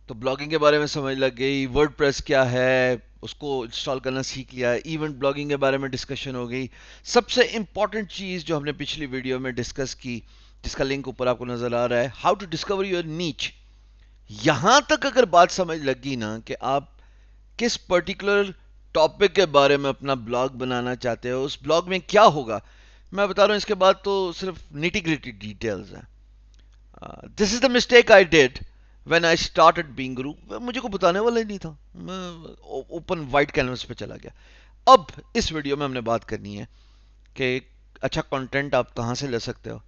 तो ब्लॉगिंग के बारे में समझ लग गई, वर्डप्रेस क्या है उसको इंस्टॉल करना सीख लिया, इवेंट ब्लॉगिंग के बारे में डिस्कशन हो गई। सबसे इंपॉर्टेंट चीज़ जो हमने पिछली वीडियो में डिस्कस की, जिसका लिंक ऊपर आपको नज़र आ रहा है, हाउ टू डिस्कवर योर नीच। यहां तक अगर बात समझ लगी ना कि आप किस पर्टिकुलर टॉपिक के बारे में अपना ब्लॉग बनाना चाहते हो, उस ब्लॉग में क्या होगा, मैं बता रहा हूं, इसके बाद तो सिर्फ निटी ग्रिटी डिटेल्स हैं। This is the mistake I did when I started being गुरु। मुझे को बताने वाला ही नहीं था, मैं ओपन वाइट कैनवस पे चला गया। अब इस वीडियो में हमने बात करनी है कि अच्छा कंटेंट आप कहाँ से ले सकते हो,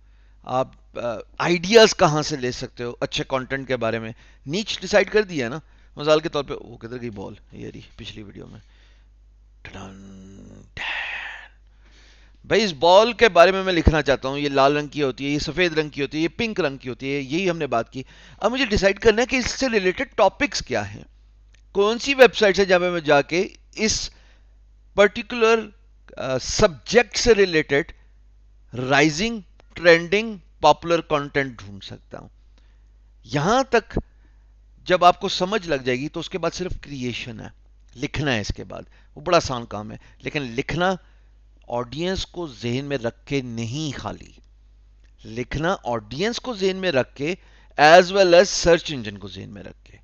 आप आइडियाज कहाँ से ले सकते हो अच्छे कंटेंट के बारे में। नीच डिसाइड कर दिया है ना। मिसाल के तौर पे वो किधर गई बॉल, ये रही पिछली वीडियो में। भाई इस बॉल के बारे में मैं लिखना चाहता हूँ, ये लाल रंग की होती है, ये सफ़ेद रंग की होती है, ये पिंक रंग की होती है, यही हमने बात की। अब मुझे डिसाइड करना है कि इससे रिलेटेड टॉपिक्स क्या हैं, कौन सी वेबसाइट है जहाँ पे मैं जाके इस पर्टिकुलर सब्जेक्ट से related rising, trending, popular content ढूंढ सकता हूँ। यहां तक जब आपको समझ लग जाएगी तो उसके बाद सिर्फ क्रिएशन है, लिखना है इसके बाद। वो बड़ा आसान काम है, लेकिन लिखना ऑडियंस को जहन में रख के नहीं, खाली लिखना ऑडियंस को जहन में रख के as well as search engine को जहन में रख के।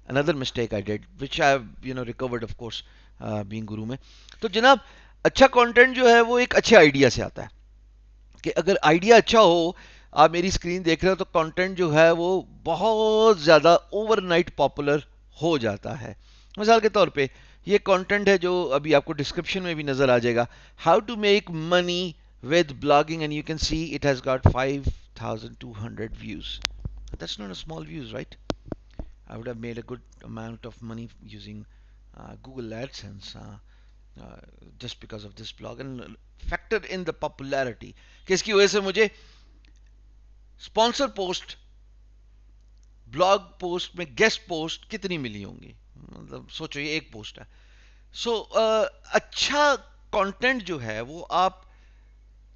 Another mistake I did which I recovered of course being guru में। तो जनाब, अच्छा कंटेंट जो है वो एक अच्छे आइडिया से आता है, कि अगर आइडिया अच्छा हो, आप मेरी स्क्रीन देख रहे हो, तो कंटेंट जो है वो बहुत ज़्यादा ओवरनाइट पॉपुलर हो जाता है। मिसाल के तौर पे ये कंटेंट है जो अभी आपको डिस्क्रिप्शन में भी नज़र आ जाएगा, how to make money with blogging, and you can see it has got 5200 views. That's not a small views, right? I would have made a good amount of money using Google AdSense, just because of this blog, and factor in the popularity कि इसकी वजह से मुझे sponsor post, blog post में guest post कितनी मिली होंगी, मतलब सोचो ये एक पोस्ट है। सो अच्छा कंटेंट जो है वो आप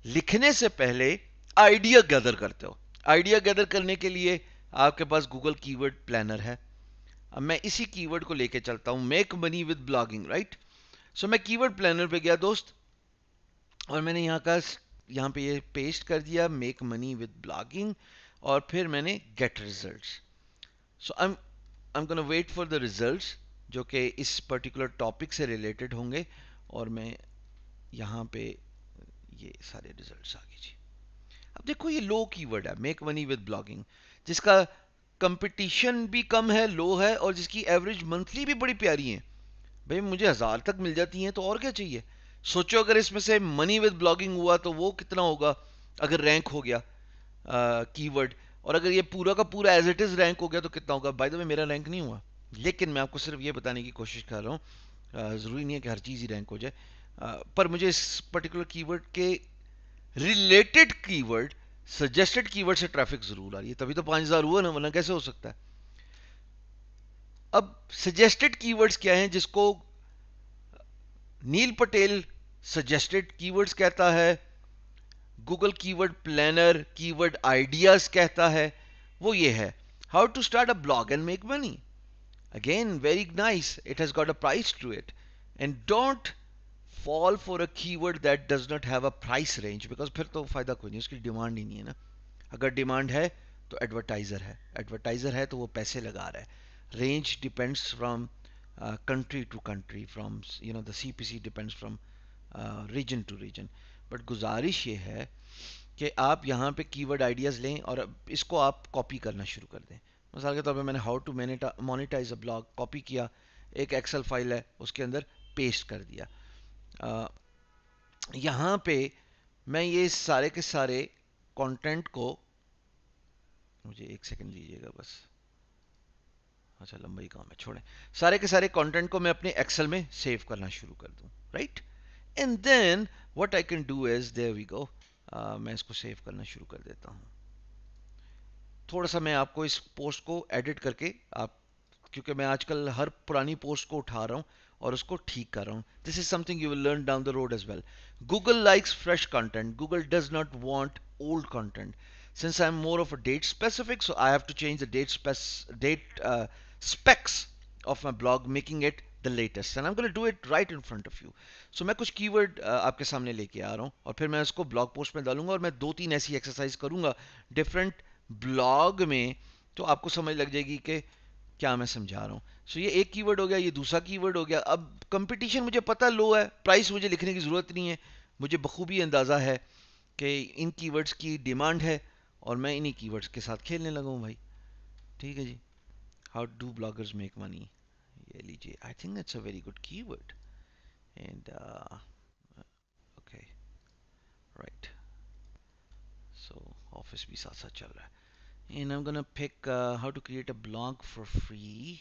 लिखने से पहले आइडिया गैदर करते हो। आइडिया गैदर करने के लिए आपके पास गूगल कीवर्ड प्लानर है। अब मैं इसी कीवर्ड को लेके चलता हूं, make money with blogging, right? So मैं कीवर्ड प्लानर पे गया दोस्त, और मैंने यहाँ पे ये पेस्ट कर दिया, मेक मनी विद ब्लॉगिंग, और फिर मैंने get results. So I am gonna wait for the results जो कि इस पर्टिकुलर टॉपिक से रिलेटेड होंगे, और मैं यहाँ पे ये सारे रिजल्ट्स आ गए जी। अब देखो ये लो कीवर्ड है, मेक मनी विद ब्लॉगिंग, जिसका कंपटीशन भी कम है, लो है, और जिसकी एवरेज मंथली भी बड़ी प्यारी है। भाई मुझे 1000 तक मिल जाती हैं तो और क्या चाहिए। सोचो अगर इसमें से मनी विद ब्लॉगिंग हुआ तो वो कितना होगा, अगर रैंक हो गया कीवर्ड, और अगर ये पूरा का पूरा एज इट इज रैंक हो गया तो कितना होगा। बाय द वे मेरा रैंक नहीं हुआ, लेकिन मैं आपको सिर्फ ये बताने की कोशिश कर रहा हूँ, ज़रूरी नहीं है कि हर चीज़ ही रैंक हो जाए। पर मुझे इस पर्टिकुलर कीवर्ड के रिलेटेड कीवर्ड, सजेस्टेड कीवर्ड से ट्रैफिक जरूर आ रही है, तभी तो 5000 हुआ ना, वरना कैसे हो सकता है। अब सजेस्टेड कीवर्ड्स क्या हैं, जिसको नील पटेल सजेस्टेड कीवर्ड्स कहता है, Google keyword planner keyword ideas कहता है, वो ये है, how to start a blog and make money. Again very nice, it has got a price to it, and don't fall for a keyword that does not have a price range, because फिर तो फायदा कोई नहीं, उसकी demand ही नहीं है ना। अगर डिमांड है तो एडवर्टाइजर है, एडवर्टाइजर है तो वो पैसे लगा रहा है। Range depends from country to country, from the CPC depends from region to region। But गुजारिश ये है कि आप यहाँ पे कीवर्ड आइडियाज़ लें और इसको आप कॉपी करना शुरू कर दें। मिसाल के तौर पे मैंने how to monetise a blog copy किया, एक एक्सेल फाइल है उसके अंदर पेस्ट कर दिया। यहाँ पे मैं ये सारे के सारे कंटेंट को, मुझे एक सेकंड दीजिएगा बस, अच्छा लंबा ही काम है, छोड़ें। सारे के सारे कंटेंट को मैं अपने एक्सेल में सेव करना शुरू कर दूं, right? And then what I can do is, there we go, मैं इसको सेव करना शुरू कर देता हूं। थोड़ा सा मैं आपको इस पोस्ट को एडिट करके, आप क्योंकि मैं आजकल हर पुरानी पोस्ट को उठा रहा हूं और उसको ठीक कर रहा हूं। This is something you will learn down the road as well. Google likes fresh content, Google does not want old content. Since I'm more of a date specific, so I have to change the date specs of my blog, making it the latest, and I'm going to do it right in front of you. So मैं कुछ keyword आपके सामने लेके आ रहा हूँ और फिर मैं इसको ब्लॉग पोस्ट में डालूंगा और मैं दो तीन ऐसी एक्सरसाइज करूंगा डिफरेंट ब्लॉग में, तो आपको समझ लग जाएगी कि क्या मैं समझा रहा हूँ. सो ये एक कीवर्ड हो गया, ये दूसरा कीवर्ड हो गया. अब कंपटीशन मुझे पता लो है, प्राइस मुझे लिखने की ज़रूरत नहीं है, मुझे बखूबी अंदाज़ा है कि इन कीवर्ड्स की डिमांड है और मैं इन्हीं कीवर्ड्स के साथ खेलने लगा हूँ भाई. ठीक है जी. How do bloggers make money, ये लीजिए. I think that's a very good keyword. And okay, right. So office भी साथ साथ चल रहा है. And I am gonna pick how to create a blog for free,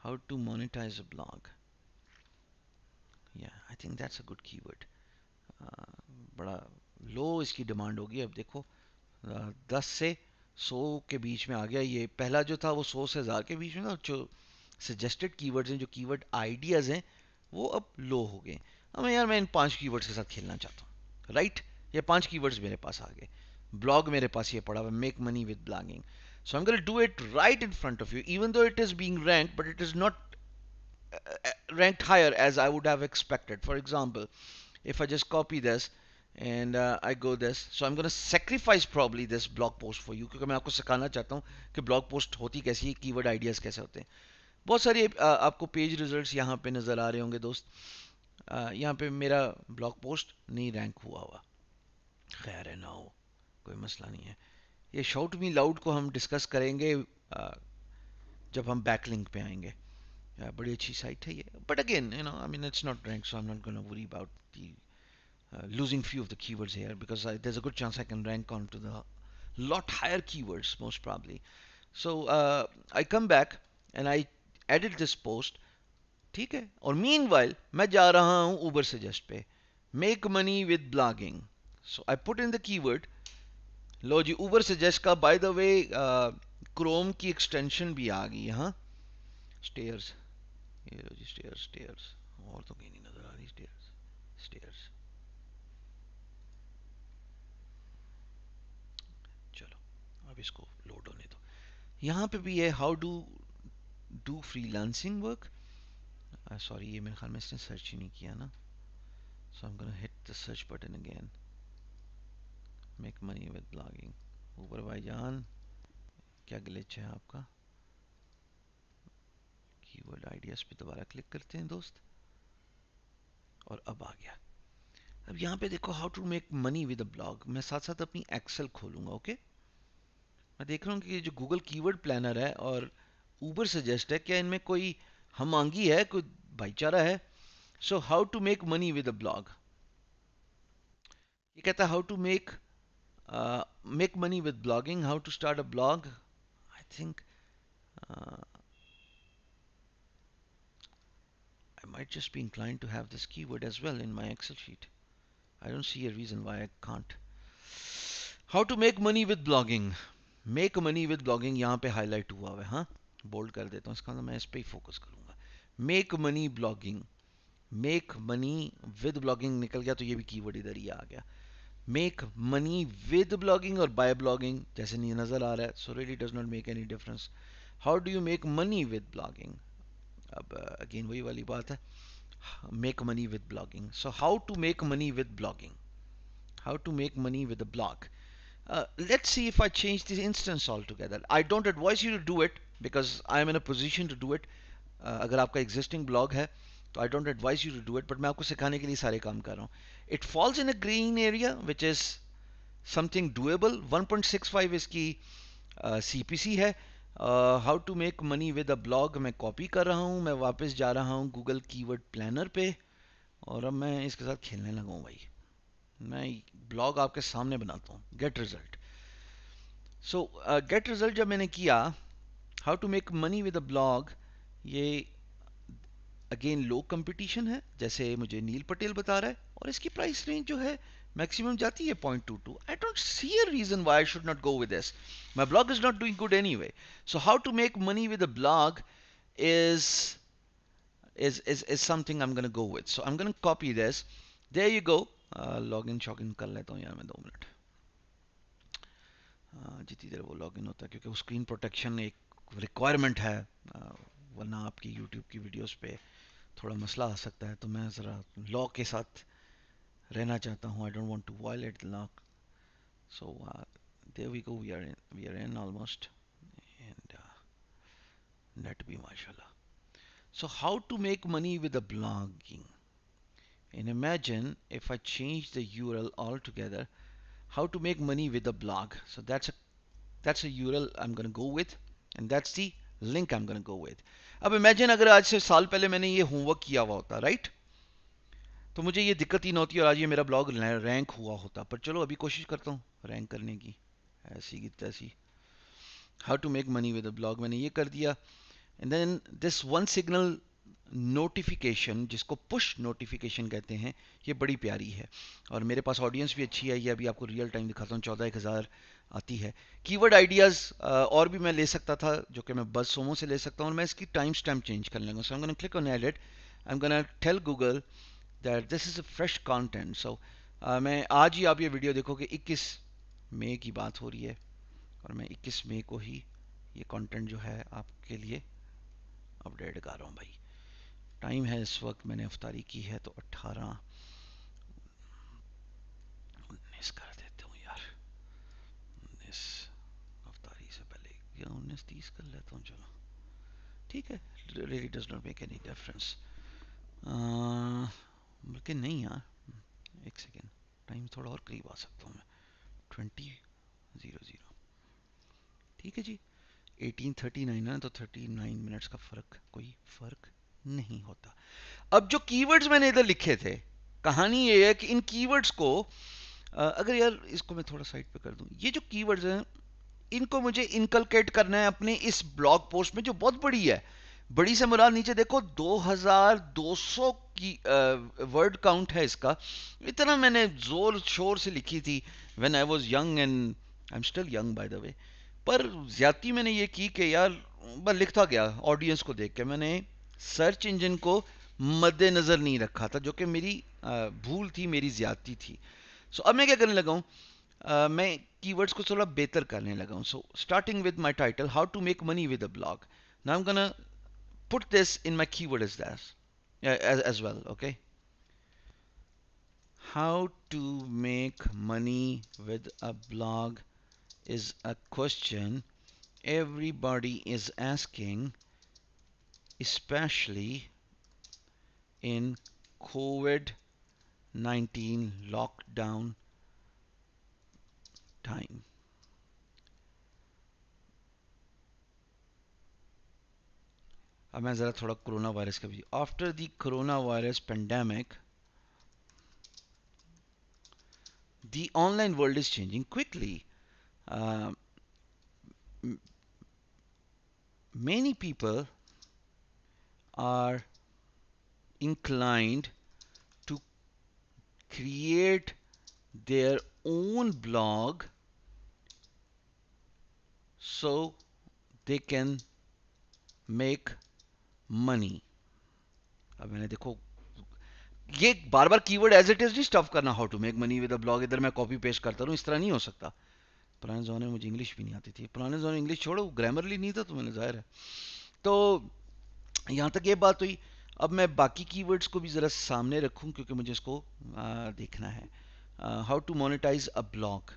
how to monetise a blog. या I think that's a good keyword. बड़ा लो इसकी डिमांड होगी. अब देखो 10 से 100 के बीच में आ गया. ये पहला जो था वो 100 से 1000 के बीच में था. जो सजेस्टेड कीवर्ड्स हैं, जो कीवर्ड आइडियाज़ हैं, वो अब लो हो गए. अब यार मैं इन 5 कीवर्ड्स के साथ खेलना चाहता हूँ, राइट. ये 5 कीवर्ड्स मेरे पास आ गए. ब्लॉग मेरे पास ये पड़ा हुआ, make money with blogging. So I'm going to do it right in front of you, even though it is being ranked, but it is not ranked higher as I would have expected. For example, if I just copy this and I go this, so I'm going to sacrifice probably this blog post for you, क्योंकि मैं आपको सिखाना चाहता हूँ कि blog post होती कैसी है, कीवर्ड आइडियाज़ कैसे होते हैं. बहुत सारे आपको पेज रिजल्ट्स यहाँ पे नज़र आ रहे होंगे दोस्त. यहाँ पे मेरा ब्लॉग पोस्ट नहीं रैंक हुआ हुआ. खैर है ना, हो कोई मसला नहीं है. ये शाउट मी लाउड को हम डिस्कस करेंगे जब हम बैकलिंक पे आएंगे. बड़ी अच्छी साइट है ये, but again you know I mean it's not rank, so I am not gonna worry about the losing few of the keywords here, because there's a good chance I can rank on to the lot higher keywords most probably. So I come back and I edit this post. ठीक है. और meanwhile मैं जा रहा हूँ Uber Suggest पे, make money with blogging. So I put in the keyword. लो जी, Uber Suggest का by the way Chrome की एक्सटेंशन भी आ गई. हाँ, स्टेयर्स. ये लो जी, स्टेयर्स स्टेयर्स. और तो कहीं नहीं नजर आ रही स्टेयर्स. स्टेयर्स. चलो अब इसको लोड होने दो. यहाँ पे भी है how do do freelancing work. Sorry, ये मेरे ख्याल में इसने सर्च ही नहीं किया ना. So I am gonna hit the search button again. Make money with blogging. ऊपर भाईजान, क्या ग्लिच है आपका. कीवर्ड आइडियाज पे दोबारा क्लिक करते हैं दोस्त, और अब आ गया. अब यहाँ पे देखो how to make money with a blog. मैं साथ साथ अपनी एक्सेल खोलूंगा. ओके. मैं देख रहा हूँ कि ये जो गूगल कीवर्ड प्लानर है और ऊबर सजेस्ट है, क्या इनमें कोई हमआंगी है, कोई भाईचारा है. So how to make money with a blog. ये कहता है how to make money with blogging, how to start a blog. I think I might just be inclined to have this keyword as well in my Excel sheet. I don't see a reason why I can't. How to make money with blogging. Make money with blogging यहाँ पे highlight हुआ है. हाँ, bold कर देता हूँ इसका, मैं इस पे ही फोकस करूंगा. Make money blogging. Make money with blogging निकल गया, तो ये भी कीवर्ड इधर ही आ गया. मेक मनी विद ब्लॉगिंग और बाय ब्लॉगिंग जैसे नहीं नजर आ रहा है. So really does not make any difference. How do you make money with blogging. अब अगेन वही वाली बात है, make money with blogging. So how to make money with blogging, how to make money with a blog. Let's see if I change this instance altogether. I don't advise you to do it because I am in a position to do it. अगर आपका existing blog है तो I don't advise you to do it, but मैं आपको सिखाने के लिए सारे काम कर रहा हूँ. It falls in a green area which is something doable. 1.65 इसकी CPC है. How to make money with a blog मैं कॉपी कर रहा हूँ. मैं वापस जा रहा हूँ गूगल कीवर्ड प्लानर पे और अब मैं इसके साथ खेलने लगा हूँ भाई. मैं ब्लॉग आपके सामने बनाता हूँ. Get result. So get result जब मैंने किया, how to make money with a blog, ये अगेन लो कंपटीशन है जैसे मुझे नील पटेल बता रहा है, और इसकी प्राइस रेंज जो है मैक्सिमम जाती है 0.22. I don't see a reason why I should not go with this. My blog is not doing good anyway. So how to make money with a blog is is something I'm gonna go with. So I'm gonna copy this. There you go. Login शॉगिन कर लेता हूँ यार मैं 2 minute. जितनी देर वो login होता है, क्योंकि वो स्क्रीन प्रोटेक्शन एक रिक्वायरमेंट है वरना आपकी यूट्यूब की वीडियोस पे थोड़ा मसला आ सकता है, तो मैं ज़रा लॉ के साथ रहना चाहता हूँ. I don't want to violate the law. So there we go, we are in almost, and net भी माशाल्लाह. So how to make money with the blogging? And imagine if I change the URL altogether. How to make money with a blog? So that's a URL I'm going to go with, and that's the link I'm going to go with. अब imagine अगर आज से साल पहले मैंने ये homework किया हुआ होता, राइट, तो मुझे ये दिक्कत ही ना होती और आज ये मेरा ब्लॉग रैंक हुआ होता. पर चलो अभी कोशिश करता हूँ रैंक करने की, ऐसी की तैसी. How to make money with a blog मैंने ये कर दिया. And then this one signal notification, जिसको पुश नोटिफिकेशन कहते हैं, ये बड़ी प्यारी है और मेरे पास ऑडियंस भी अच्छी है. ये अभी आपको रियल टाइम दिखाता हूँ, 14,000 आती है. कीवर्ड आइडियाज़ और भी मैं ले सकता था, जो कि मैं बस सोमो से ले सकता हूँ, और मैं इसकी टाइम स्टैम्प चेंज कर लूँगा. So I am gonna click on edit. I am gonna tell Google that this is a fresh content. So मैं आज ही, आप ये वीडियो देखोगे 21 मई की बात हो रही है, और मैं 21 मई को ही ये कंटेंट जो है आपके लिए अपडेट कर रहा हूँ भाई. टाइम है इस वक्त, मैंने अफ्तारी की है, तो 18-19 कर देता हूँ यार. 19 अफ्तारी से पहले, या 19-30 कर लेता हूँ, चलो ठीक है. Really does not make any difference. बल्कि नहीं यार, एक सेकेंड, टाइम थोड़ा और करीब आ सकता हूँ मैं. 20:00, ठीक है जी. 18:39 है, तो 39 मिनट्स का फ़र्क, कोई फ़र्क नहीं होता. अब जो कीवर्ड्स मैंने इधर लिखे थे, कहानी ये है कि इन कीवर्ड्स को अगर यार इसको मैं थोड़ा साइड पे कर दूं, ये जो कीवर्ड्स हैं इनको मुझे इनकलकेट करना है अपने इस ब्लॉग पोस्ट में, जो बहुत बड़ी है. बड़ी से मुराद नीचे देखो 2200 की वर्ड काउंट है इसका. इतना मैंने जोर शोर से लिखी थी when I was young, and I am still young by the way. पर ज्यादती मैंने ये की कि यार बस लिखता गया ऑडियंस को देख के. मैंने सर्च इंजन को मद्देनजर नहीं रखा था, जो कि मेरी भूल थी, मेरी ज्यादती थी. सो अब मैं क्या करने लगा हूँ, मैं कीवर्ड्स को थोड़ा बेहतर करने लगा हूँ. So starting with my title, how to make money with a blog. Now I am gonna put this in my keyword as that, as well, okay. How to make money with a blog is a question everybody is asking, especially in COVID-19 lockdown time. अब मैं ज़रा थोड़ा corona virus का भी. After the corona virus pandemic, the online world is changing quickly. Uh, many people are inclined to create their own blog so they can make money. अब मैंने देखो ये बार बार कीवर्ड एज इट इज नहीं stuff करना, how to make money with a blog इधर मैं कॉपी पेस्ट करता रहूं, इस तरह नहीं हो सकता. पुराने ज़माने में मुझे इंग्लिश भी नहीं आती थी. पुराने ज़माने में इंग्लिश छोड़ो, ग्रामरली नहीं था तो मैंने जाहिर है. तो यहाँ तक ये बात हुई. अब मैं बाकी कीवर्ड्स को भी ज़रा सामने रखूं, क्योंकि मुझे इसको देखना है. How to monetise a blog,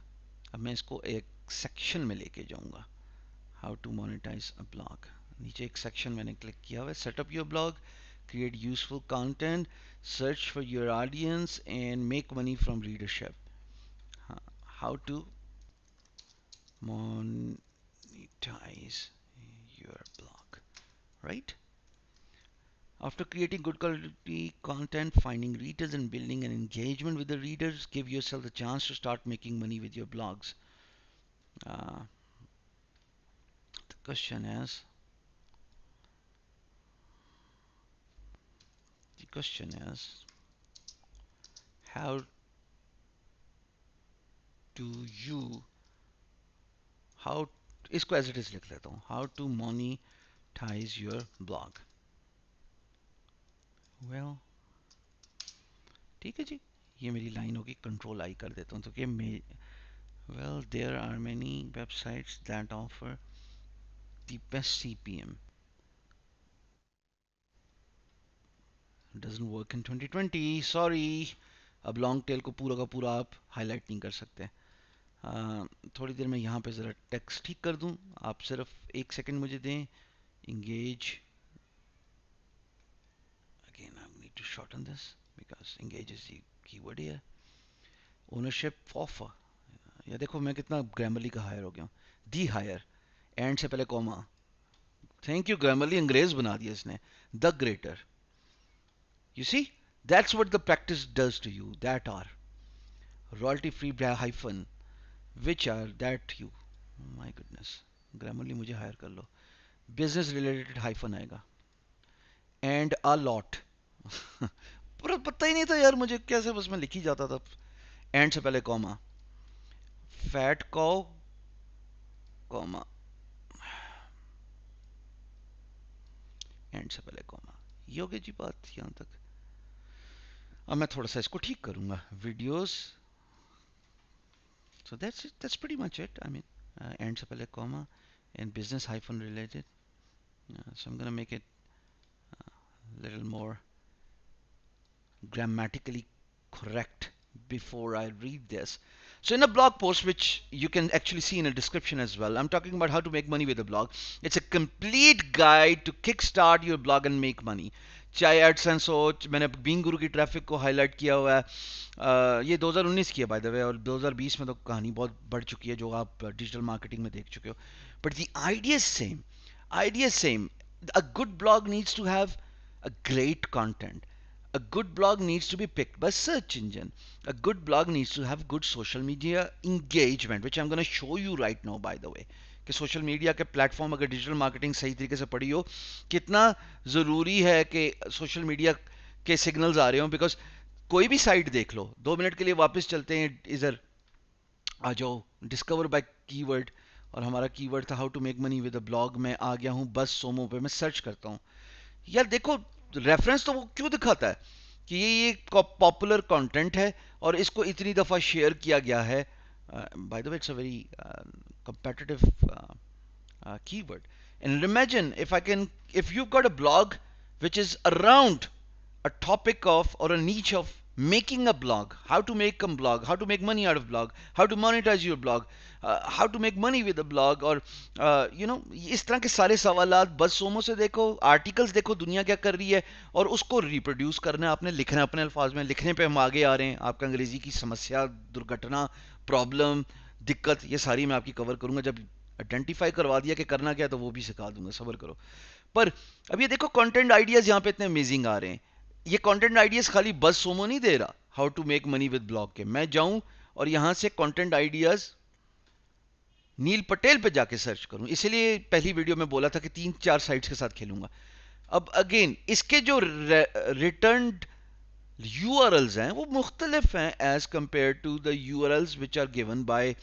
अब मैं इसको एक सेक्शन में लेके जाऊंगा. How to monetise a blog, नीचे एक सेक्शन मैंने क्लिक किया हुआ है. Setup your blog, create useful content, search for your audience, and make money from readership. How to monetize your blog, right? After creating good quality content, finding readers and building an engagement with the readers, give yourself the chance to start making money with your blogs. The question is, how do you, how, इसको as it is लिख लेता हूँ, how to monetize your blog. Well, ठीक है जी, ये मेरी line होगी. Control I कर देता हूँ तो कि well, there are many websites that offer the best CPM. Doesn't work in 2020, sorry. अब लॉन्ग टेल को पूरा का पूरा आप हाईलाइट नहीं कर सकते। थोड़ी देर में यहाँ पे ज़रा टेक्स्ट ठीक कर दूँ, आप सिर्फ एक सेकंड मुझे दें। engage, again I need to shorten this because engage is the keyword here. Ownership of, या देखो मैं कितना ग्रामरली का हायर हो गया हूँ। दी हायर, एंड से पहले कॉमा। थैंक यू ग्रामरली अंग्रेज बना दिया इसने। The greater, you see, that's what the practice does to you. That are royalty free hyphen which are that you, my goodness, Grammarly मुझे हायर कर लो। बिजनेस रिलेटेड हाइफन आएगा, and a lot. पूरा पता ही नहीं था यार मुझे, कैसे बस मैं लिख ही जाता था। एंड से पहले कॉमा, फैट कॉ कॉमा, एंड से पहले कॉमा। ये हो गई जी बात यहाँ तक। अब मैं थोड़ा सा इसको ठीक करूँगा, videos. So that's pretty much it. I mean and से पहले comma and business hyphen related. So I am gonna make it little more grammatically correct before I read this. So in a blog post, which you can actually see in a description as well, I'm talking about how to make money with a blog. It's a complete guide to kickstart your blog and make money. चाहे AdSense हो, मैंने being गुरु की traffic को highlight किया हुआ है। ये 2019 की है बाय द वे, और 2020 में तो कहानी बहुत बढ़ चुकी है जो आप डिजिटल मार्केटिंग में देख चुके हो। But the idea is same, idea is same. A good blog needs to have a great content. A good blog needs to be picked by search engine. A good blog needs to have good social media engagement, which I'm going to show you right now, by the way. कि social media के platform अगर digital marketing सही तरीके से पढ़ी हो, कितना ज़रूरी है कि सोशल मीडिया के सिग्नल्स आ रहे हो। बिकॉज कोई भी साइट देख लो, 2 मिनट के लिए वापस चलते हैं इधर आ जाओ, डिस्कवर बाय कीवर्ड, और हमारा कीवर्ड था how to make money with a blog. मैं आ गया हूँ बस सोमो पे, मैं सर्च करता हूँ। यार देखो, रेफरेंस तो वो क्यों दिखाता है कि ये पॉपुलर कंटेंट है और इसको इतनी दफ़ा शेयर किया गया है। By the way it's a very competitive keyword. And imagine if you've got a blog which is around a topic of or a niche of making a blog, how to make a blog, how to make money out of blog, how to monetize your blog, how to make money with a blog, और इस तरह के सारे सवालात बस सोमो से देखो, आर्टिकल्स देखो दुनिया क्या कर रही है, और उसको रिप्रोड्यूस करना है आपने, लिखना है अपने अल्फाज में। लिखने पे हम आगे आ रहे हैं। आपका अंग्रेजी की समस्या, दुर्घटना, प्रॉब्लम, दिक्कत, ये सारी मैं आपकी कवर करूंगा। जब आइडेंटिफाई करवा दिया कि करना क्या है तो वो भी सिखा दूंगा, सब्र करो। पर अब ये देखो कंटेंट आइडियाज यहाँ पे इतने अमेजिंग आ रहे हैं। ये कंटेंट आइडियाज खाली बस सोमो नहीं दे रहा how to make money with blog के। मैं जाऊं और यहां से कंटेंट आइडियाज नील पटेल पे जाके सर्च करूं। इसलिए पहली वीडियो में बोला था कि 3-4 साइट्स के साथ खेलूंगा। अब अगेन इसके जो रिटर्न यूआरएल्स हैं वो मुख्तलिफ हैं as compared to the URLs which are given by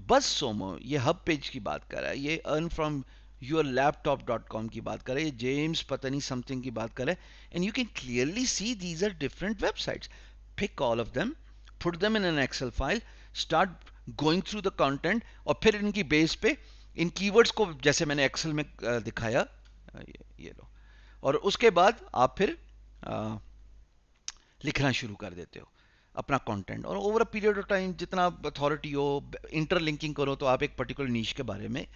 बस सोमो। ये हब पेज की बात कर रहा है, ये earn from your laptop dot com की बात कर रहे हैं, जेम्स पता नहीं समथिंग की बात कर रहे हैं। And you can clearly see these are different websites. Pick all of them, put them in an Excel file, start going through the content, और फिर इनकी बेस पे इन कीवर्ड्स को जैसे मैंने एक्सेल में दिखाया, ये लो, और उसके बाद आप फिर लिखना शुरू कर देते हो अपना कंटेंट। और over a period of time जितना अथॉरिटी हो, इंटरलिंकिंग करो, तो आप एक पर्टिकुलर नीश के बारे में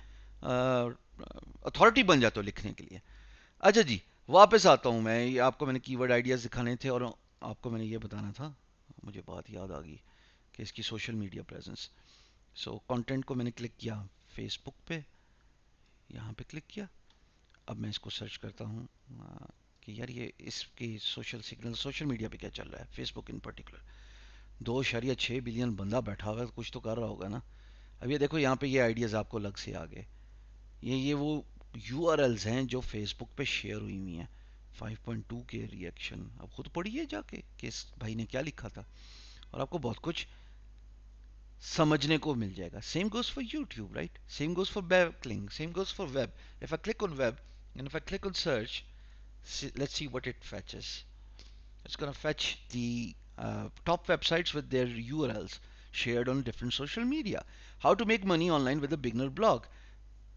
अथॉरिटी बन जाते हो लिखने के लिए। अच्छा जी, वापस आता हूँ मैं। ये आपको मैंने कीवर्ड आइडियाज़ दिखाने थे और आपको मैंने ये बताना था, मुझे बात याद आ गई कि इसकी social media presence. So content को मैंने क्लिक किया फेसबुक पे, यहाँ पे क्लिक किया। अब मैं इसको सर्च करता हूँ कि यार ये इसकी सोशल सिग्नल सोशल मीडिया पे क्या चल रहा है, फेसबुक इन पर्टिकुलर। 2.6 बिलियन बंदा बैठा हुआ है, कुछ तो कर रहा होगा ना। अब ये देखो यहाँ पे ये आइडियाज़ आपको अलग से आ गए। ये वो यूआरएल्स हैं जो फेसबुक पे शेयर हुई हुई हैं। 5.2 के रिएक्शन, अब खुद पढ़िए जाके कि इस भाई ने क्या लिखा था, और आपको बहुत कुछ समझने को मिल जाएगा। Same goes for YouTube, right? Same goes for backlink, same goes for web. If I click on web and if I click on search, let's see what it fetches. It's going to fetch the top websites with their URLs shared on different social media. How to make money online with a beginner blog.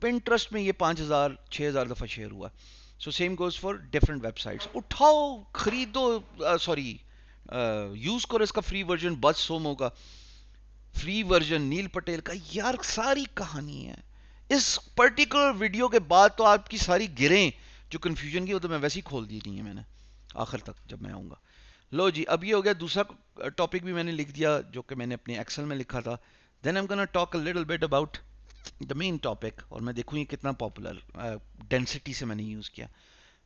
Pinterest में ये 5,000 6,000 दफ़ा share हुआ. So same goes for different websites. उठाओ, खरीदो, sorry use करो इसका free version बस सोमो का फ्री वर्जन, नील पटेल का. यार सारी कहानी है. इस पर्टिकुलर वीडियो के बाद तो आपकी सारी गिरें जो कन्फ्यूजन की, वो तो मैं वैसे ही खोल दी नहीं है मैंने आखिर तक जब मैं आऊँगा. लो जी, अब ये हो गया. दूसरा टॉपिक भी मैंने लिख दिया जो कि मैंने अपने एक्सेल में लिखा था. Then I am gonna talk a little bit about the main topic, और मैं देखूँ ये कितना पॉपुलर डेंसिटी से मैंने यूज़ किया.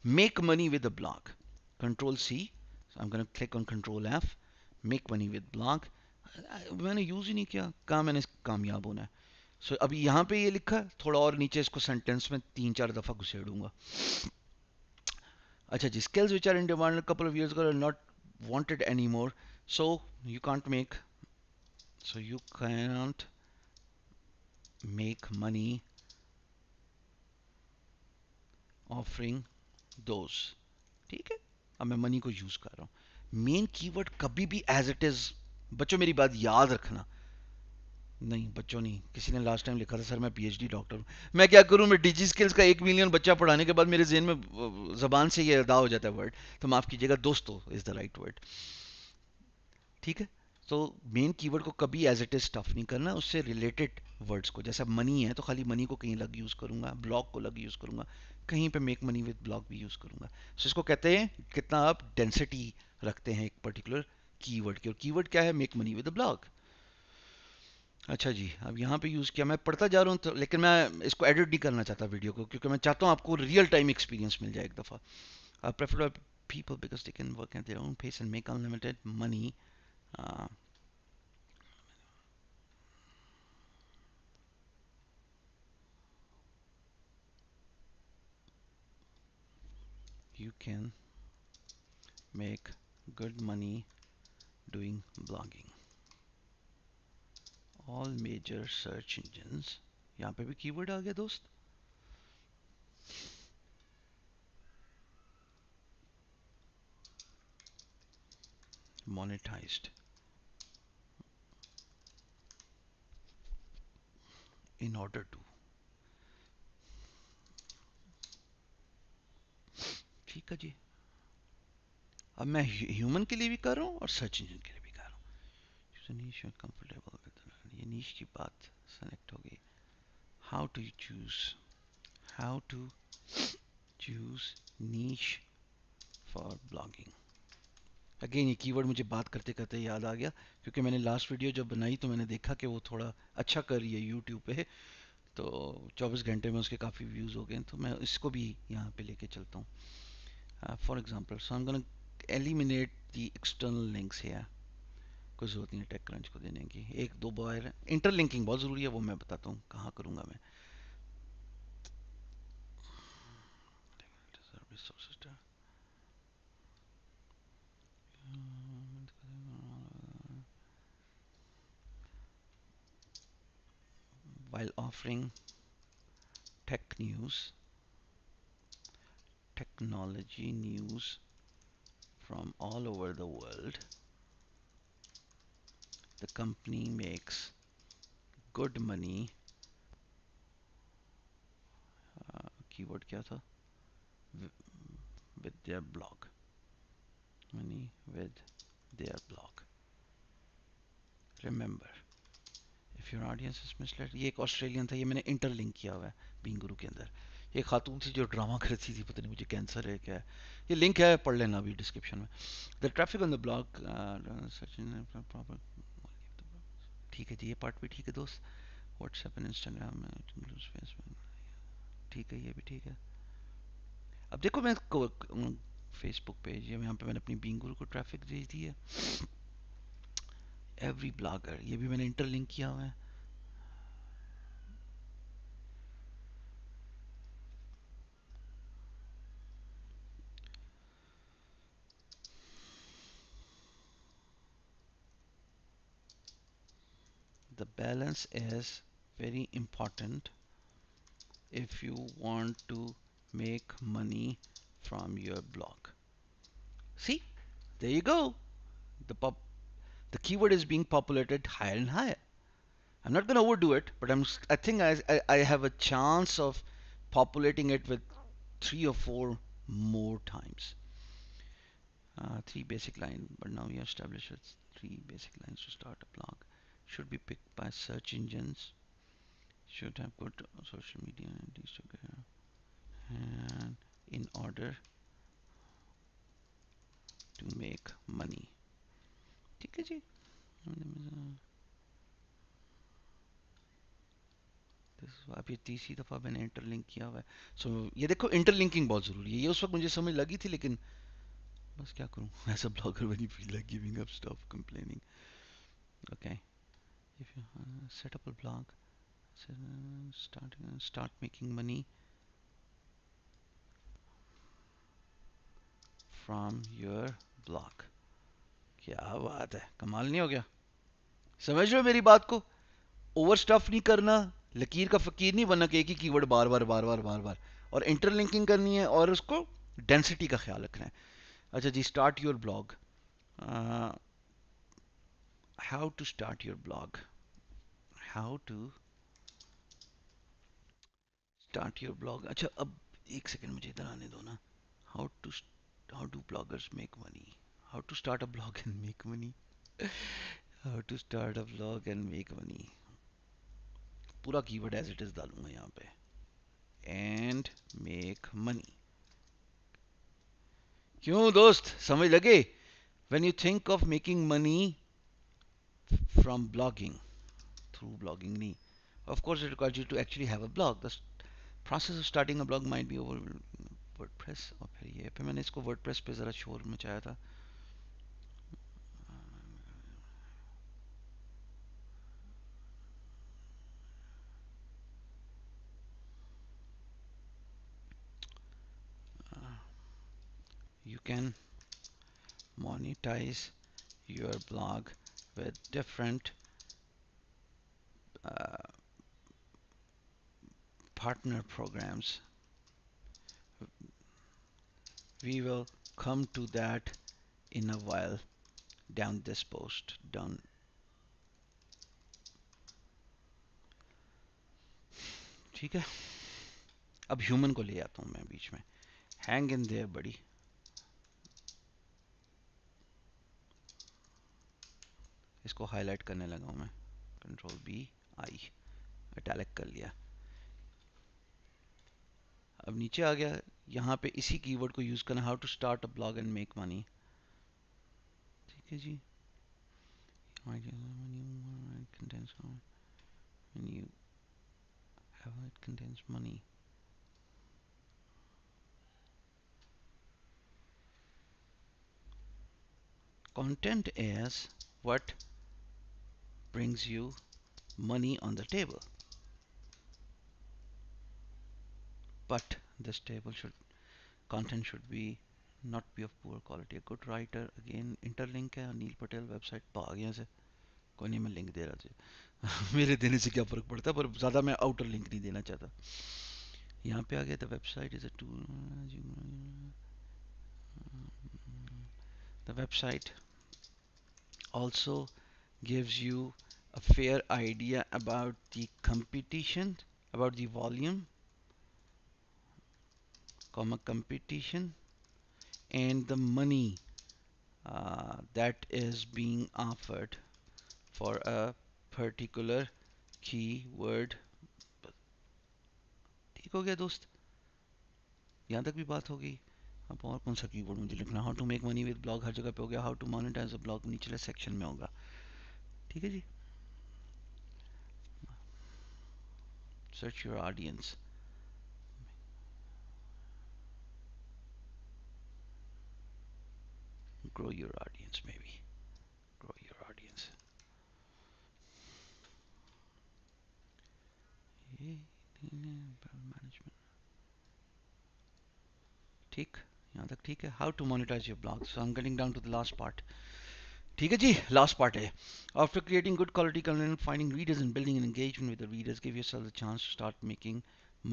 Make money with a blog. Control C, I am gonna click on control F. Make money with blog मैंने use ही नहीं किया. कहाँ मैंने कामयाब होना है. सो अभी यहाँ पे ये लिखा है, थोड़ा और नीचे इसको सेंटेंस में 3-4 दफ़ा घुसेड़ूंगा. अच्छा जी, skills which are in demand a couple of years ago are not wanted anymore. So you can't make, so you cannot make money offering those. ठीक है, अब मैं मनी को यूज कर रहा हूँ. मेन कीवर्ड कभी भी एज इट इज. बच्चों मेरी बात याद रखना. नहीं बच्चों नहीं, किसी ने लास्ट टाइम लिखा था सर मैं पीएचडी डॉक्टर हूँ. मैं क्या करूँ, मैं डिजी स्किल्स का 1 मिलियन बच्चा पढ़ाने के बाद मेरे जेहन में जबान से ये अदा हो जाता है वर्ड. तो माफ कीजिएगा दोस्तों, इज द राइट वर्ड. ठीक है. तो मेन कीवर्ड को कभी एज इट इज स्टफ नहीं करना, उससे रिलेटेड वर्ड्स को. जैसा मनी है तो खाली मनी को कहीं अलग यूज करूंगा, ब्लॉक को अलग यूज करूंगा, कहीं पे मेक मनी विद ब्लॉक भी यूज करूंगा. सो इसको कहते हैं कितना आप डेंसिटी रखते हैं एक पर्टिकुलर कीवर्ड की. और कीवर्ड क्या है? Make money with block. अच्छा जी, अब यहाँ पे यूज़ किया. मैं पढ़ता जा रहा हूँ तो, लेकिन मैं इसको एडिट नहीं करना चाहता वीडियो को, क्योंकि मैं चाहता हूँ आपको रियल टाइम एक्सपीरियंस मिल जाए एक दफ़ा. Preferred people because they can work at their own pace and make unlimited money. uh, you can make good money doing blogging. All major search engines. यहाँ पे भी कीवर्ड आ गया दोस्त. Monetized in order to. ठीक है जी. अब मैं human के लिए भी कर रहा हूँ और सर्च इंजन के लिए भी कर रहा हूँ. नीश कंफर्टेबल विद, ये नीश की बात सेलेक्ट हो गई. How to choose, how to choose niche for blogging. Again ये कीवर्ड मुझे बात करते करते याद आ गया, क्योंकि मैंने लास्ट वीडियो जब बनाई तो मैंने देखा कि वो थोड़ा अच्छा कर रही है यूट्यूब पे. तो 24 घंटे में उसके काफ़ी व्यूज़ हो गए, तो मैं इसको भी यहाँ पे लेके चलता हूँ. For example, so I am gonna eliminate the external links here. कोई ज़रूरत नहीं है टेक क्रंच को देने की. एक दो बार इंटरलिंकिंग बहुत ज़रूरी है, वो मैं बताता हूँ कहाँ करूँगा मैं. While offering tech news, technology news from all over the world, the company makes good money. Keyword क्या था? With their blog. Money with their blog. Remember, if your audience is misled. ये एक ऑस्ट्रेलियन था, ये मैंने interlink किया हुआ है बींगुरु के अंदर. ये खातून थी जो ड्रामा करती थी, पता नहीं मुझे कैंसर है क्या है. ये लिंक है, पढ़ लेना अभी डिस्क्रिप्शन में. The traffic on the blog. ठीक है जी, ये पार्ट भी ठीक है दोस्त. व्हाट्सएप एंड इंस्टाग्राम, ठीक है, ये भी ठीक है. अब देखो मैं फेसबुक पेज, यहाँ पे मैंने अपनी बींगुरु को ट्रैफिक दे दी है. एवरी ब्लॉगर, ये भी मैंने इंटरलिंक किया हुआ है. The balance is very important if you want to make money from your blog. See, there you go. The keyword is being populated higher and higher. I'm not gonna overdo it, but I think I have a chance of populating it with 3 or 4 more times. Three basic line, but now we established it's 3 basic lines to start a blog. Should be picked by search engines. Should have good social media and in order to make money. ठीक है जी. अब ये तीसरी दफ़ा मैंने interlink किया हुआ है. सो ये देखो, इंटरलिंकिंग बहुत ज़रूरी है. ये उस वक्त मुझे समझ लगी थी, लेकिन बस क्या करूँ. As a blogger when you feel like giving up, stop complaining. Okay, if you set up a blog, start making money from your blog. क्या बात है, कमाल नहीं हो गया? समझ रहे हो मेरी बात को? ओवर स्टफ नहीं करना, लकीर का फकीर नहीं बनना कि एक ही कीवर्ड बार बार बार बार बार बार, और इंटरलिंकिंग करनी है और उसको डेंसिटी का ख्याल रखना है. अच्छा जी, start your blog. How to start your blog. How to start your blog. अच्छा, अब एक सेकंड मुझे इधर आने दो ना. How to how do bloggers make money. How to start a blog and make money. How to start a blog and make money. पूरा keyword as it is डालूंगा यहाँ पे. And make money. क्यों दोस्त, समझ लगे? When you think of making money from blogging, through blogging नहीं, of course it requires you to actually have a blog. The process of starting a blog might be over WordPress. और फिर मैंने इसको WordPress पे ज़रा शोर मचाया था. You can monetize your blog with different uh, partner programs. We will come to that in a while down this post. Done. ठीक है, अब ह्यूमन को ले आता हूँ मैं बीच में. हैंग इन देयर बड़ी. इसको हाईलाइट करने लगा हूँ मैं. Ctrl+B+I, इटैलिक कर लिया. अब नीचे आ गया. यहाँ पे इसी कीवर्ड को यूज करना. How to start a blog and make money. ठीक है जी. It contains money. Content is what brings you money on the table. But this table should content should be not be of poor quality. A good writer, again interlink है. Anil Patel website भाग यहाँ से. कोई नहीं, मैं link दे रहा था. मेरे देने से क्या फर्क पड़ता, पर ज़्यादा मैं आउटर लिंक नहीं देना चाहता. यहाँ पे आ गया. The website is a tool. The website also gives you a fair idea about the competition, about the volume, competition, and the money that is being offered for a particular keyword. ठीक हो गया दोस्त? यहाँ तक भी बात हो गई. अब और कौन सा कीवर्ड मुझे लिखना. How to make money with blog हर जगह पे हो गया. How to monetise a blog निचले सेक्शन में होगा. ठीक है जी. Search your audience. Grow your audience, maybe. Grow your audience. Management. ठीक, यहाँ तक ठीक है. How to monetize your blog. So I'm getting down to the last part. ठीक है जी, last part है. After creating good quality content, finding readers and building an engagement with the readers, give yourself the chance to start making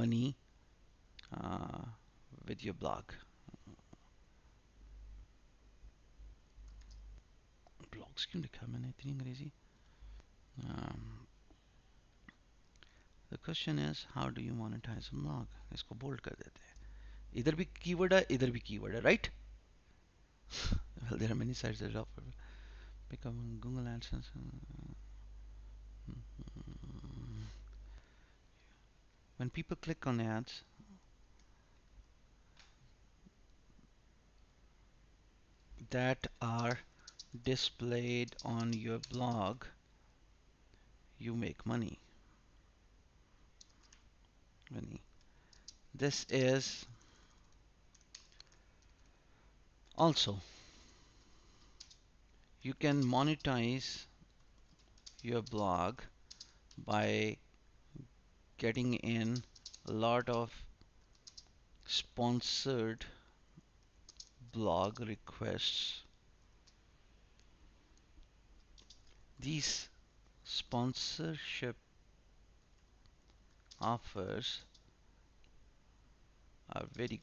money uh, with your blog. Blogs क्यों लिखा मैंने इतनी अंग्रेजी? The question is how do you monetize a blog. इसको bold कर देते हैं. इधर भी कीवर्ड है, इधर भी कीवर्ड है, right? Well there are many sites that offer become Google AdSense. When people click on ads, that are displayed on your blog, you make money. This is also, you can monetize your blog by getting in a lot of sponsored blog requests. These sponsorship offers are very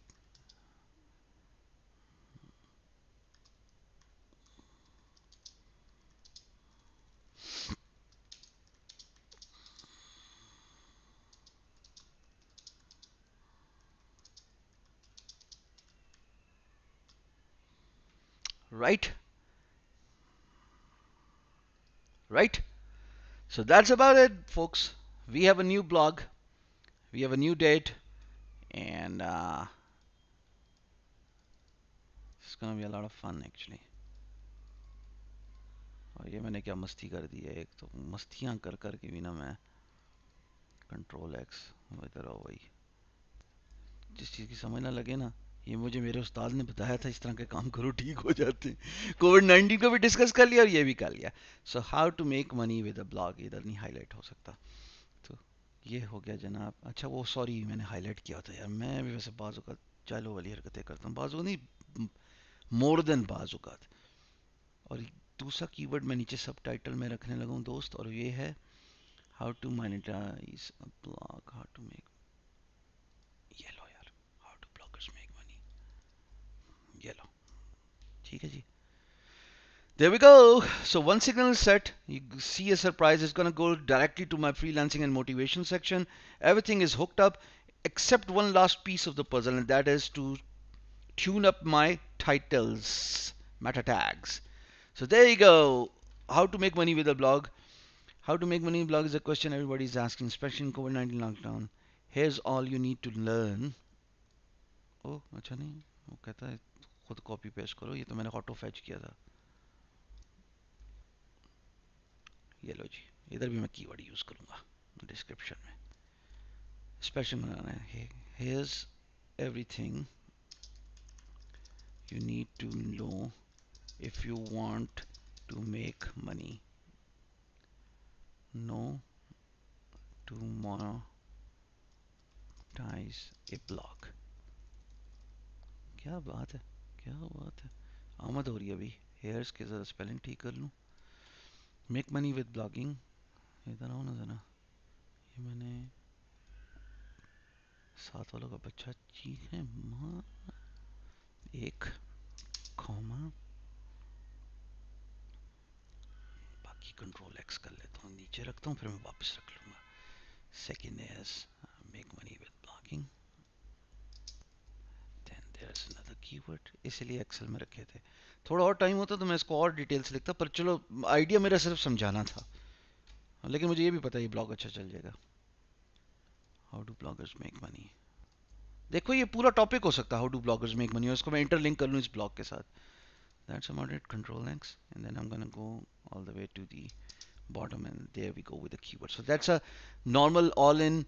right. Right? So that's about it, folks. We have a new blog, we have a new date, and it's gonna be a lot of fun actually. और ये मैंने क्या मस्ती कर दी है, एक तो मस्तियाँ कर कर के भी ना मैं कंट्रोल एक्स इधर आओ भाई. जिस चीज़ की समझ ना लगे ना, ये मुझे मेरे उस्ताद ने बताया था, इस तरह के काम करो ठीक हो जाते हैं. कोविड-19 को भी डिस्कस कर लिया और ये भी कर लिया. So how to make money with a blog, इधर नहीं हाईलाइट हो सकता. तो ये हो गया जनाब. अच्छा वो सॉरी मैंने हाईलाइट किया था यार. मैं भी वैसे बाज़ औक़ात चालों वाली हरकतें करता हूँ, बाज़ नहीं, मोर देन बाज़ औक़ात. और दूसरा कीवर्ड मैं नीचे सब टाइटल में रखने लगा हूँ दोस्त, और ये है how to monetise a blog, how to make, ये लो यार, how to bloggers make money, ये लो. ठीक है जी. There we go. So one signal is set. You see a surprise. It's going to go directly to my freelancing and motivation section. Everything is hooked up except one last piece of the puzzle, and that is to tune up my titles, meta tags. So there you go. How to make money with a blog. How to make money with a blog is a question everybody is asking, especially in COVID-19 lockdown. Here's all you need to learn. Oh, अच्छा नहीं, वो कहता है खुद copy paste करो. ये तो मैंने ऑटो फैच किया था. ये लो जी, इधर भी मैं कीवर्ड यूज करूंगा डिस्क्रिप्शन में. स्पेशल बनाना है. Here's everything you need to know if you want to make money. Know to monetize a blog. क्या बात है, क्या बात है. आमद हो रही है अभी. हेयर्स के ज़रा स्पेलिंग ठीक कर लूँ. Make money with blogging. इधर आओ ना ज़रा. ये मैंने साथ वालों का बच्चा चीख है माँ. एक कॉमा, बाकी कंट्रोल एक्स कर लेता हूँ, नीचे रखता हूँ, फिर मैं वापस रख लूँगा. Second is make money with blogging. Then there is another keyword. इसलिए एक्सेल में रखे थे. थोड़ा और टाइम होता तो मैं इसको और डिटेल से लिखता, पर चलो आइडिया मेरा सिर्फ समझाना था. लेकिन मुझे ये भी पता है ये ब्लॉग अच्छा चल जाएगा. How do bloggers make money. देखो ये पूरा टॉपिक हो सकता है how do bloggers make money, और इसको मैं इंटरलिंक कर लूँ इस ब्लॉग के साथ. That's about it. Control X, and then I'm gonna go all the way to the bottom, and there we go with the keyword. So that's a normal all-in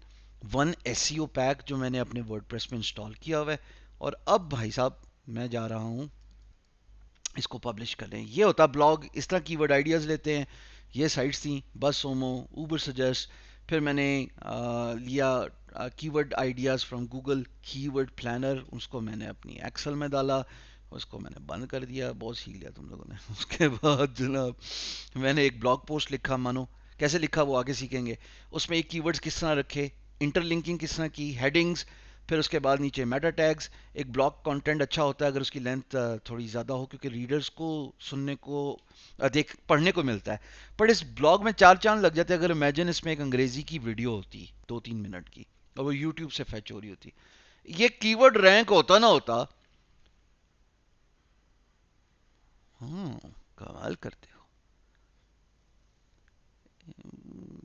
one SEO pack जो मैंने अपने WordPress में install किया हुआ है. और अब भाई साहब मैं जा रहा हूँ इसको पब्लिश कर लें. ये होता ब्लॉग. इस तरह कीवर्ड आइडियाज़ लेते हैं. ये साइट्स थी बस सोमो, ऊबर सजेस्ट. फिर मैंने लिया keyword ideas from Google keyword planner, उसको मैंने अपनी एक्सेल में डाला, उसको मैंने बंद कर दिया. बहुत सीख लिया तुम लोगों ने. उसके बाद जनाब मैंने एक ब्लॉग पोस्ट लिखा. मानो कैसे लिखा वो आगे सीखेंगे. उसमें एक कीवर्ड्स किस तरह रखे, इंटरलिंकिंग किस तरह की, हेडिंग्स फिर उसके बाद नीचे मेटा टैग्स। एक ब्लॉग कंटेंट अच्छा होता है अगर उसकी लेंथ थोड़ी ज़्यादा हो, क्योंकि रीडर्स को सुनने को देख पढ़ने को मिलता है। पर इस ब्लॉग में चार चांद लग जाते हैं अगर इमेजिन इसमें एक अंग्रेजी की वीडियो होती 2-3 मिनट की और वो यूट्यूब से फैच हो रही होती। ये कीवर्ड रैंक होता ना होता। कमाल करते हो।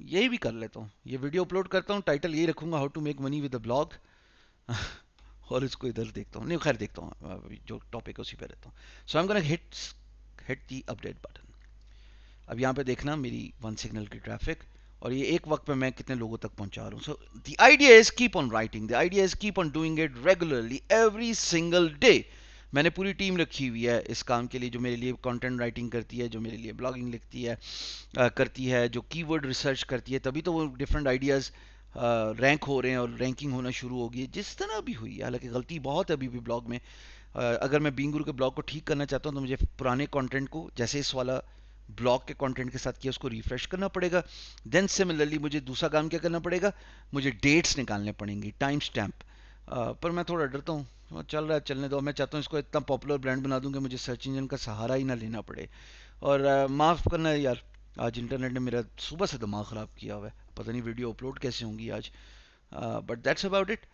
यही भी कर लेता हूँ, ये वीडियो अपलोड करता हूँ, टाइटल यही रखूंगा, how to make money with a blog. और इसको इधर देखता हूँ, नहीं खैर देखता हूँ, जो टॉपिक है उसी पे रहता हूँ। So I am gonna hit the update button. अब यहाँ पे देखना मेरी वन सिग्नल की ट्रैफिक, और ये एक वक्त पे मैं कितने लोगों तक पहुंचा रहा हूँ। So the idea is keep on writing, the idea is keep on doing it regularly every single day. मैंने पूरी टीम रखी हुई है इस काम के लिए, जो मेरे लिए कंटेंट राइटिंग करती है, जो मेरे लिए ब्लॉगिंग लिखती है, करती है, जो कीवर्ड रिसर्च करती है, तभी तो वो डिफरेंट आइडियाज़ रैंक हो रहे हैं और रैंकिंग होना शुरू होगी जिस तरह भी हुई है। हालांकि गलती बहुत है अभी भी ब्लॉग में। अगर मैं बीइंग गुरु के ब्लॉग को ठीक करना चाहता हूँ तो मुझे पुराने कंटेंट को, जैसे इस वाला ब्लॉग के कंटेंट के साथ किया, उसको रिफ्रेश करना पड़ेगा। देन सिमिलरली मुझे दूसरा काम क्या करना पड़ेगा, मुझे डेट्स निकालने पड़ेंगी, टाइम स्टैम्प। पर मैं थोड़ा डरता हूँ, चल रहा है चलने दो। मैं चाहता हूँ इसको इतना पॉपुलर ब्रांड बना दूँ कि मुझे सर्च इंजन का सहारा ही ना लेना पड़े। और माफ़ करना यार, आज इंटरनेट ने मेरा सुबह से दिमाग ख़राब किया हुआ है, पता नहीं वीडियो अपलोड कैसे होंगी आज। But that's about it.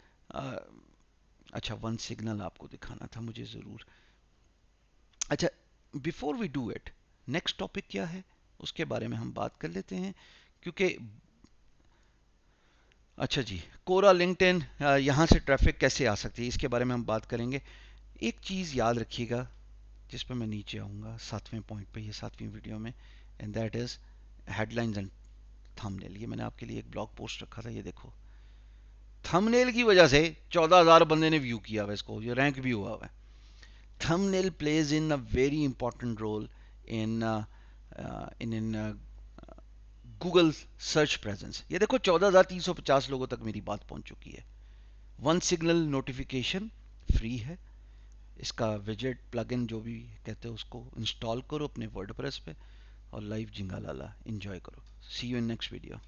अच्छा, वन सिग्नल आपको दिखाना था मुझे ज़रूर। अच्छा, before we do it, next topic क्या है उसके बारे में हम बात कर लेते हैं, क्योंकि अच्छा जी, कोरा लिंक्डइन, यहाँ से ट्रैफिक कैसे आ सकती है इसके बारे में हम बात करेंगे। एक चीज़ याद रखिएगा जिस पर मैं नीचे आऊँगा 7वें पॉइंट पे, ये 7वीं वीडियो में, and that is headlines and thumbnail. ये मैंने आपके लिए एक ब्लॉग पोस्ट रखा था, ये देखो। थंबनेल की वजह से 14,000 बंदे ने व्यू किया हुआ इसको, ये रैंक भी हुआ हुआ है। Thumbnail plays in a very important role in in Google search presence. ये देखो 14,350 लोगों तक मेरी बात पहुंच चुकी है। वन सिग्नल नोटिफिकेशन फ्री है, इसका विजेट प्लगइन जो भी कहते हैं उसको इंस्टॉल करो अपने वर्डप्रेस पे और लाइव जिंगा लाला एंजॉय करो। सी यू इन नेक्स्ट वीडियो।